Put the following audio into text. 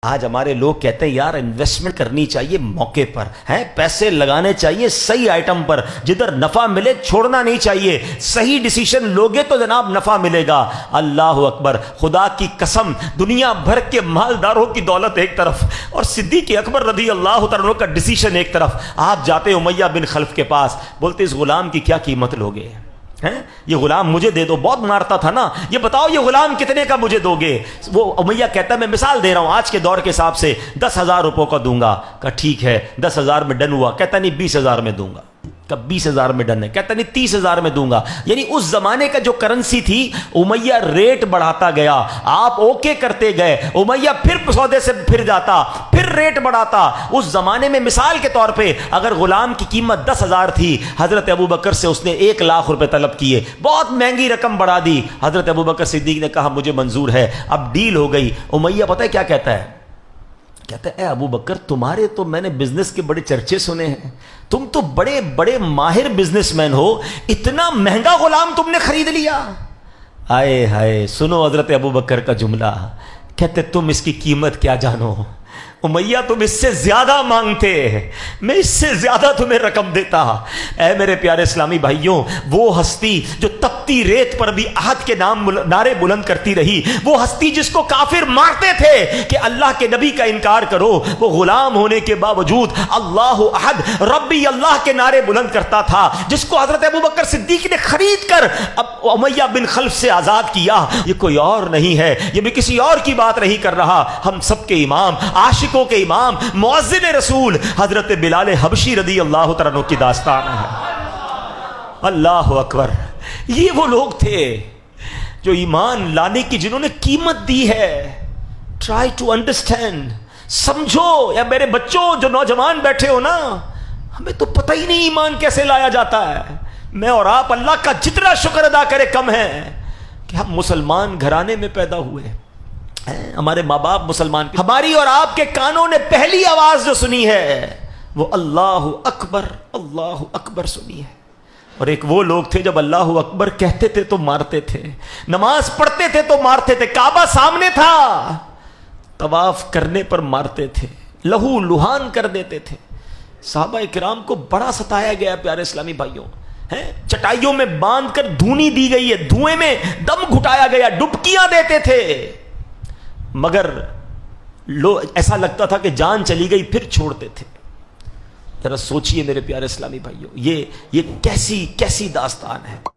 آج ہمارے لوگ کہتے ہیں یار انویسٹمنٹ کرنی چاہیے موقع پر ہیں، پیسے لگانے چاہیے صحیح آئٹم پر، جدھر نفع ملے چھوڑنا نہیں چاہیے، صحیح ڈیسیشن لوگے تو جناب نفع ملے گا۔ اللہ اکبر، خدا کی قسم، دنیا بھر کے مالداروں کی دولت ایک طرف اور صدیق اکبر رضی اللہ تعالیٰ کا ڈیسیشن ایک طرف، آپ جاتے امیہ بن خلف کے پاس، بولتے اس غلام کی کیا قیمت لوگے؟ یہ غلام مجھے دے دو، بہت مارتا تھا نا، یہ بتاؤ یہ غلام کتنے کا مجھے دو گے؟ وہ امیہ کہتا ہے میں مثال دے رہا ہوں آج کے دور کے حساب سے 10,000 روپوں کا دوں گا۔ کہا ٹھیک ہے 10,000 میں ڈن ہوا۔ کہتا نہیں 20,000 میں دوں گا۔ کہ 20,000 میں ڈن ہے۔ کہتا نہیں 30,000 میں دوں گا۔ یعنی اس زمانے کا جو کرنسی تھی امیہ ریٹ بڑھاتا گیا، آپ اوکے کرتے گئے، امیہ پھر سودے سے پھر جاتا، پھر ریٹ بڑھاتا۔ اس زمانے میں مثال کے طور پہ اگر غلام کی قیمت 10,000 تھی، حضرت ابوبکر سے اس نے 1,00,000 روپے طلب کیے، بہت مہنگی رقم بڑھا دی۔ حضرت ابوبکر صدیق نے کہا مجھے منظور ہے، اب ڈیل ہو گئی۔ امیہ پتہ ہے کیا کہتا ہے؟ کہتا ہے اے ابو بکر تمہارے تو میں نے بزنس کے بڑے چرچے سنے ہیں، تم تو بڑے بڑے ماہر بزنس مین ہو، اتنا مہنگا غلام تم نے خرید لیا۔ آئے ہائے، سنو حضرت ابو بکر کا جملہ، کہتے تم اس کی قیمت کیا جانو امیہ، تم اس سے زیادہ مانگتے، میں اس سے زیادہ تمہیں رقم دیتا۔ اے میرے پیارے اسلامی بھائیوں، وہ ہستی جو تپتی ریت پر بھی عہد کے نام نعرے بلند کرتی رہی، وہ ہستی جس کو کافر مارتے تھے کہ اللہ کے نبی کا انکار کرو، وہ غلام ہونے کے باوجود اللہ احد ربی اللہ کے نعرے بلند کرتا تھا، جس کو حضرت ابوبکر صدیق نے خرید کر اب امیہ بن خلف سے آزاد کیا۔ یہ کوئی اور نہیں ہے، یہ بھی کسی اور کی بات نہیں کر رہا، ہم سب کے امام، عاشقوں کے امام، مؤذن رسول حضرت بلال حبشی رضی اللہ تعالیٰ عنہ کی داستان ہے۔ اللہ اکبر، یہ وہ لوگ تھے جو ایمان لانے کی جنہوں نے قیمت دی ہے۔ ٹرائی ٹو انڈرسٹینڈ، سمجھو۔ یا میرے بچوں جو نوجوان بیٹھے ہو نا، ہمیں تو پتہ ہی نہیں ایمان کیسے لایا جاتا ہے۔ میں اور آپ اللہ کا جتنا شکر ادا کرے کم ہے کہ ہم مسلمان گھرانے میں پیدا ہوئے، ہمارے ماں باپ مسلمان، ہماری اور آپ کے کانوں نے پہلی آواز جو سنی ہے وہ اللہ اکبر سنی ہے۔ اور ایک وہ لوگ تھے جب اللہ اکبر کہتے تھے تو مارتے تھے، نماز پڑھتے تھے تو مارتے تھے، کعبہ سامنے تھا طواف کرنے پر مارتے تھے، لہو لہان کر دیتے تھے۔ صحابہ کرام کو بڑا ستایا گیا پیارے اسلامی بھائیوں، چٹائیوں میں باندھ کر دھونی دی گئی ہے، دھوئیں میں دم گھٹایا گیا، ڈبکیاں دیتے تھے، مگر ایسا لگتا تھا کہ جان چلی گئی پھر چھوڑتے تھے۔ ذرا سوچئے میرے پیارے اسلامی بھائیوں، یہ کیسی داستان ہے۔